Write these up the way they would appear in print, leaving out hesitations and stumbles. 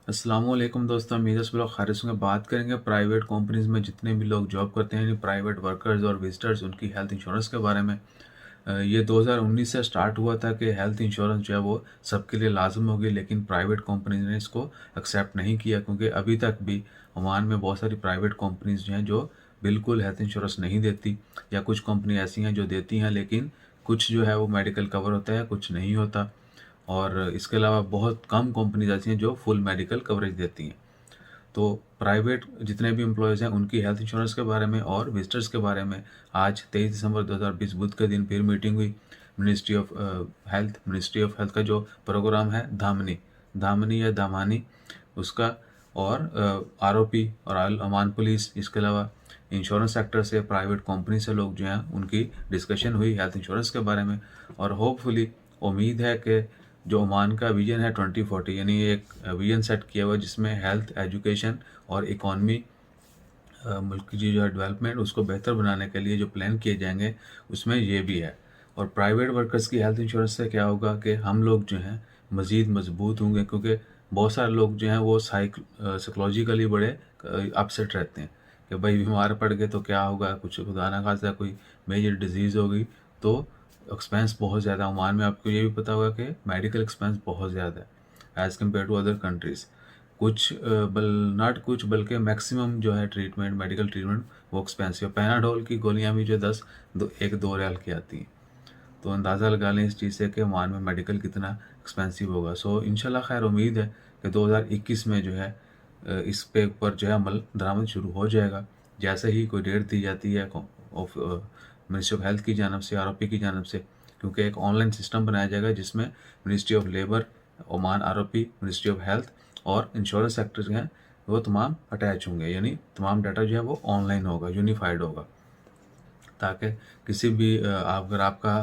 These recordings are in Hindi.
अस्सलामुअलैकुम दोस्तों, मीरस ब्लॉग खारिज में बात करेंगे प्राइवेट कंपनीज़ में जितने भी लोग जॉब करते हैं, यानी प्राइवेट वर्कर्स और विजिटर्स, उनकी हेल्थ इंश्योरेंस के बारे में। ये 2019 से स्टार्ट हुआ था कि हेल्थ इंश्योरेंस जो है वो सबके लिए लाजम होगी, लेकिन प्राइवेट कंपनीज ने इसको एक्सेप्ट नहीं किया क्योंकि अभी तक भी ओमान में बहुत सारी प्राइवेट कंपनीज जो हैं जो बिल्कुल हेल्थ इंश्योरेंस नहीं देती, या कुछ कंपनी ऐसी हैं जो देती हैं लेकिन कुछ जो है वो मेडिकल कवर होता है, कुछ नहीं होता। और इसके अलावा बहुत कम कंपनीज ऐसी हैं जो फुल मेडिकल कवरेज देती हैं। तो प्राइवेट जितने भी एम्प्लॉयज़ हैं उनकी हेल्थ इंश्योरेंस के बारे में और विजिटर्स के बारे में आज 23 दिसंबर 2020 बुध के दिन फिर मीटिंग हुई। मिनिस्ट्री ऑफ हेल्थ का जो प्रोग्राम है धामनी धामनी या दामानी उसका, और आरओपी और अमान पुलिस, इसके अलावा इंश्योरेंस सेक्टर से, प्राइवेट कंपनी से लोग जो हैं उनकी डिस्कशन हुई हेल्थ इंश्योरेंस के बारे में। और होपफुली उम्मीद है कि जो ओमान का विजन है 2040, यानी एक विजन सेट किया हुआ है जिसमें हेल्थ, एजुकेशन और इकॉनमी, मुल्क की जो है डेवलपमेंट, उसको बेहतर बनाने के लिए जो प्लान किए जाएंगे उसमें ये भी है। और प्राइवेट वर्कर्स की हेल्थ इंश्योरेंस से क्या होगा कि हम लोग जो हैं मज़ीद मजबूत होंगे, क्योंकि बहुत सारे लोग जो हैं वो साइकोलॉजिकली बड़े अपसेट रहते हैं कि भाई बीमार पड़ गए तो क्या होगा, कुछ खुदा ना खास्ता कोई मेजर डिजीज़ होगी तो एक्सपेंस बहुत ज़्यादा। ओमान में आपको ये भी पता होगा कि मेडिकल एक्सपेंस बहुत ज़्यादा है as compared to other countries. कुछ नॉट कुछ बल्कि मैक्सिमम जो है ट्रीटमेंट, मेडिकल ट्रीटमेंट वो एक्सपेंसिव है। पैनाडोल की गोलियां भी जो 1-2 रियाल की आती हैं। तो अंदाज़ा लगा लें इस चीज़ से कि ओमान में मेडिकल कितना एक्सपेंसिव होगा। सो इंशाल्लाह खैर उम्मीद है कि 2021 में जो है इस पे ऊपर जो है अमल दरामद शुरू हो जाएगा। जैसे ही कोई डेट दी जाती है ऑफ मिनिस्ट्री ऑफ हेल्थ की जानब से, आरओपी की जानब से, क्योंकि एक ऑनलाइन सिस्टम बनाया जाएगा जिसमें ministry of labour, Oman ROP, ministry of health और इंश्योरेंस सेक्टर जो हैं वो तमाम अटैच होंगे, यानी तमाम डाटा जो है वो ऑनलाइन होगा, यूनिफाइड होगा, ताकि किसी भी अगर आपका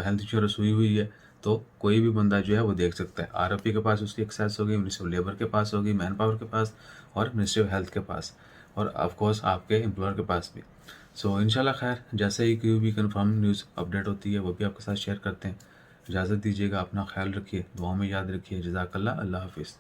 हेल्थ इंश्योरेंस हुई है तो कोई भी बंदा जो है वो देख सकता है। आरओपी के पास उसकी एक्सेस होगी, मिनिस्ट्री ऑफ लेबर के पास होगी, मैन पावर के पास, और मिनिस्ट्री ऑफ हेल्थ के पास, और ऑफ कोर्स आपके एम्प्लॉयर के पास भी। सो इंशाल्लाह खैर जैसे ही कोई भी कंफर्म न्यूज़ अपडेट होती है वो भी आपके साथ शेयर करते हैं। इजाज़त दीजिएगा, अपना ख्याल रखिए, दुआ में याद रखिए। जज़ाकल्लाह, अल्लाह हाफिज़।